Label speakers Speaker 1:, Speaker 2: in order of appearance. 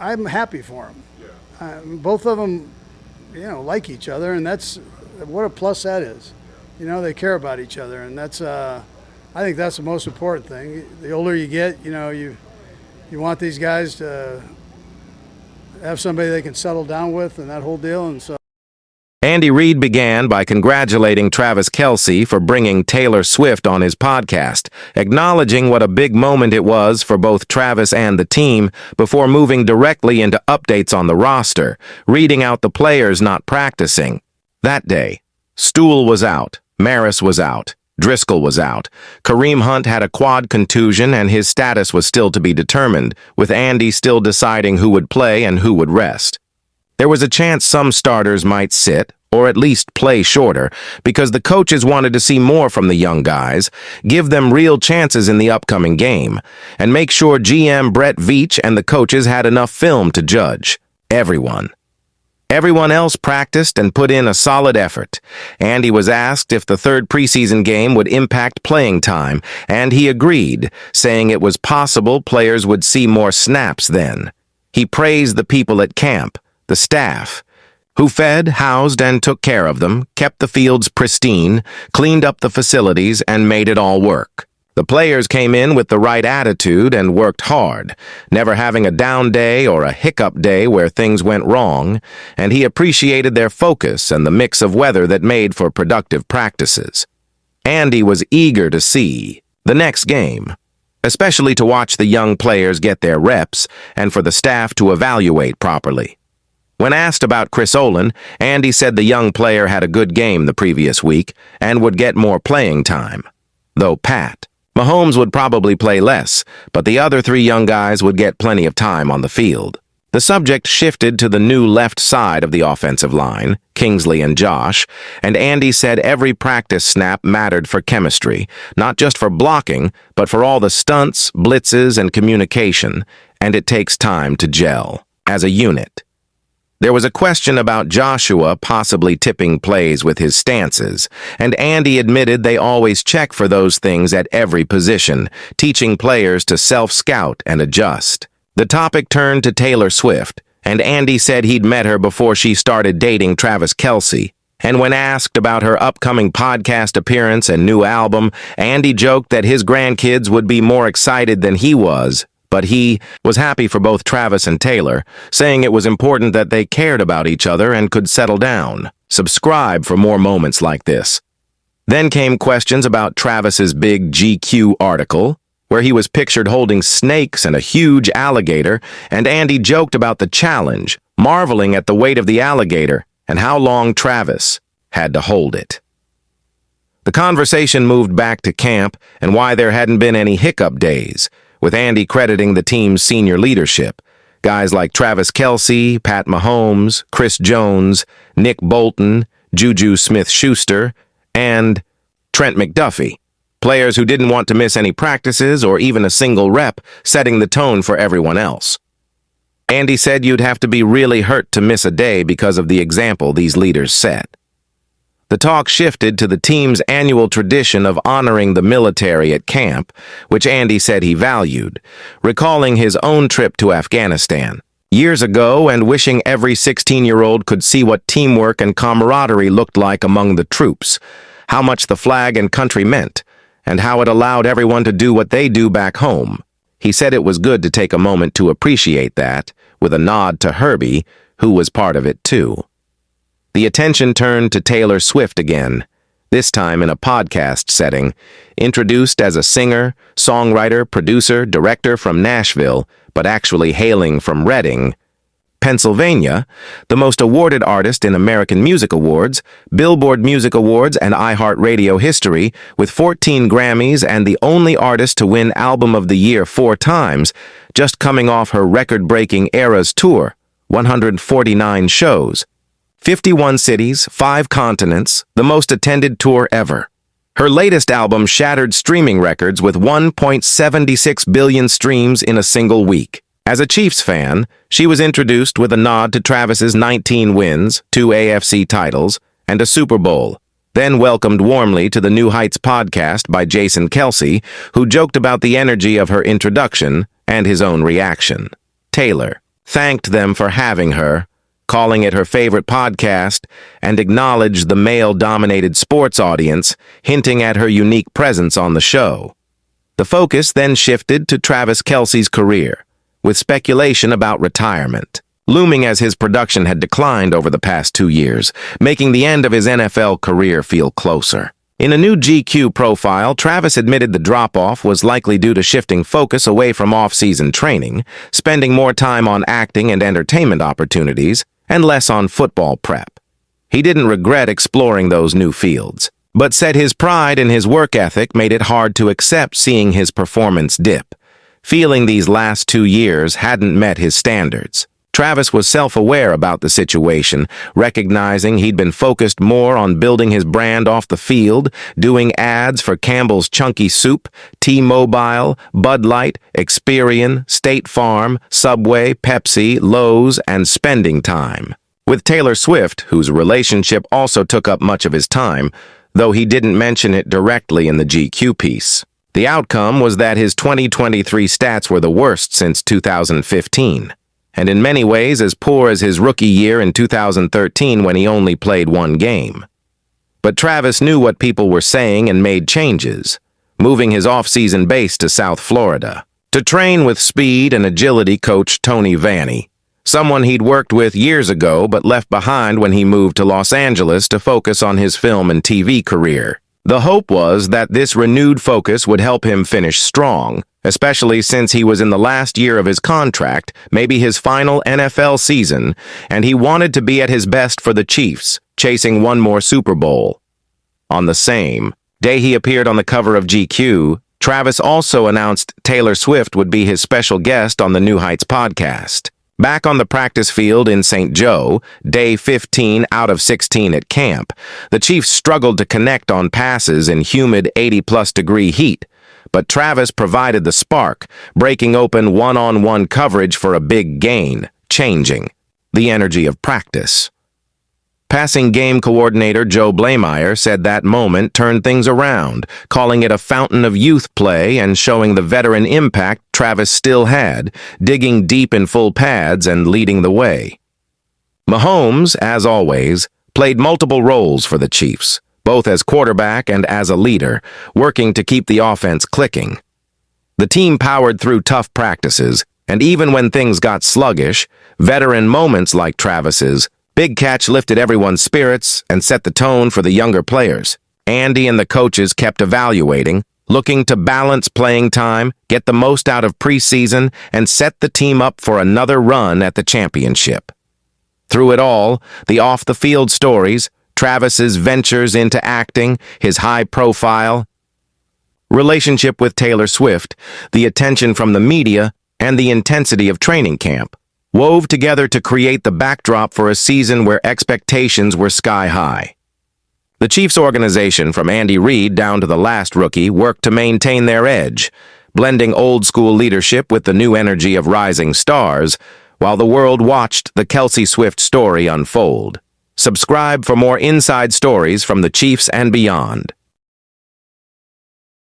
Speaker 1: I'm happy for them. Both of them, like each other, and that's what a plus that is. They care about each other, and that's I think that's the most important thing. The older you get, you want these guys to have somebody they can settle down with and that whole deal, and so.
Speaker 2: Andy Reid began by congratulating Travis Kelce for bringing Taylor Swift on his podcast, acknowledging what a big moment it was for both Travis and the team before moving directly into updates on the roster, reading out the players not practicing. That day, Stool was out, Maris was out, Driscoll was out. Kareem Hunt had a quad contusion and his status was still to be determined, with Andy still deciding who would play and who would rest. There was a chance some starters might sit, or at least play shorter, because the coaches wanted to see more from the young guys, give them real chances in the upcoming game, and make sure GM Brett Veach and the coaches had enough film to judge. Everyone else practiced and put in a solid effort. Andy was asked if the third preseason game would impact playing time, and he agreed, saying it was possible players would see more snaps then. He praised the people at camp, the staff, who fed, housed, and took care of them, kept the fields pristine, cleaned up the facilities, and made it all work. The players came in with the right attitude and worked hard, never having a down day or a hiccup day where things went wrong, and he appreciated their focus and the mix of weather that made for productive practices. Andy was eager to see the next game, especially to watch the young players get their reps and for the staff to evaluate properly. When asked about Chris Olin, Andy said the young player had a good game the previous week and would get more playing time. Though Pat Mahomes would probably play less, but the other three young guys would get plenty of time on the field. The subject shifted to the new left side of the offensive line, Kingsley and Josh, and Andy said every practice snap mattered for chemistry, not just for blocking, but for all the stunts, blitzes, and communication, and it takes time to gel as a unit. There was a question about Joshua possibly tipping plays with his stances, and Andy admitted they always check for those things at every position, teaching players to self-scout and adjust. The topic turned to Taylor Swift, and Andy said he'd met her before she started dating Travis Kelce. And when asked about her upcoming podcast appearance and new album, Andy joked that his grandkids would be more excited than he was. But he was happy for both Travis and Taylor, saying it was important that they cared about each other and could settle down. Subscribe for more moments like this. Then came questions about Travis's big GQ article, where he was pictured holding snakes and a huge alligator, and Andy joked about the challenge, marveling at the weight of the alligator and how long Travis had to hold it. The conversation moved back to camp and why there hadn't been any hiccup days, with Andy crediting the team's senior leadership, guys like Travis Kelce, Pat Mahomes, Chris Jones, Nick Bolton, Juju Smith-Schuster, and Trent McDuffie, players who didn't want to miss any practices or even a single rep, setting the tone for everyone else. Andy said you'd have to be really hurt to miss a day because of the example these leaders set. The talk shifted to the team's annual tradition of honoring the military at camp, which Andy said he valued, recalling his own trip to Afghanistan years ago and wishing every 16-year-old could see what teamwork and camaraderie looked like among the troops, how much the flag and country meant, and how it allowed everyone to do what they do back home. He said it was good to take a moment to appreciate that, with a nod to Herbie, who was part of it too. The attention turned to Taylor Swift again, this time in a podcast setting, introduced as a singer, songwriter, producer, director from Nashville, but actually hailing from Reading, Pennsylvania, the most awarded artist in American Music Awards, Billboard Music Awards, and iHeartRadio history, with 14 Grammys and the only artist to win Album of the Year 4 times, just coming off her record-breaking Eras Tour, 149 shows. 51 cities, 5 continents, the most attended tour ever. Her latest album shattered streaming records with 1.76 billion streams in a single week. As a Chiefs fan, she was introduced with a nod to Travis's 19 wins, 2 AFC titles, and a Super Bowl, then welcomed warmly to the New Heights podcast by Jason Kelce, who joked about the energy of her introduction and his own reaction. Taylor thanked them for having her, calling it her favorite podcast, and acknowledged the male-dominated sports audience, hinting at her unique presence on the show. The focus then shifted to Travis Kelce's career, with speculation about retirement, looming as his production had declined over the past 2 years, making the end of his NFL career feel closer. In a new GQ profile, Travis admitted the drop-off was likely due to shifting focus away from off-season training, spending more time on acting and entertainment opportunities, and less on football prep. He didn't regret exploring those new fields, but said his pride in his work ethic made it hard to accept seeing his performance dip, feeling these last 2 years hadn't met his standards. Travis was self-aware about the situation, recognizing he'd been focused more on building his brand off the field, doing ads for Campbell's Chunky Soup, T-Mobile, Bud Light, Experian, State Farm, Subway, Pepsi, Lowe's, and spending time. With Taylor Swift, whose relationship also took up much of his time, though he didn't mention it directly in the GQ piece. The outcome was that his 2023 stats were the worst since 2015. And in many ways as poor as his rookie year in 2013 when he only played 1 game. But Travis knew what people were saying and made changes, moving his off-season base to South Florida to train with speed and agility coach Tony Vanny, someone he'd worked with years ago but left behind when he moved to Los Angeles to focus on his film and TV career. The hope was that this renewed focus would help him finish strong, especially since he was in the last year of his contract, maybe his final NFL season, and he wanted to be at his best for the Chiefs, chasing 1 more Super Bowl. On the same day he appeared on the cover of GQ, Travis also announced Taylor Swift would be his special guest on the New Heights podcast. Back on the practice field in St. Joe, day 15 out of 16 at camp, the Chiefs struggled to connect on passes in humid 80-plus degree heat, but Travis provided the spark, breaking open one-on-one coverage for a big gain, changing the energy of practice. Passing game coordinator Joe Blameyer said that moment turned things around, calling it a fountain of youth play and showing the veteran impact Travis still had, digging deep in full pads and leading the way. Mahomes, as always, played multiple roles for the Chiefs, both as quarterback and as a leader, working to keep the offense clicking. The team powered through tough practices, and even when things got sluggish, veteran moments like Travis's big catch lifted everyone's spirits and set the tone for the younger players. Andy and the coaches kept evaluating, looking to balance playing time, get the most out of preseason, and set the team up for another run at the championship. Through it all, the off-the-field stories, Travis's ventures into acting, his high-profile relationship with Taylor Swift, the attention from the media, and the intensity of training camp, wove together to create the backdrop for a season where expectations were sky-high. The Chiefs organization, from Andy Reid down to the last rookie, worked to maintain their edge, blending old-school leadership with the new energy of rising stars, while the world watched the Kelce Swift story unfold. Subscribe for more inside stories from the Chiefs and beyond.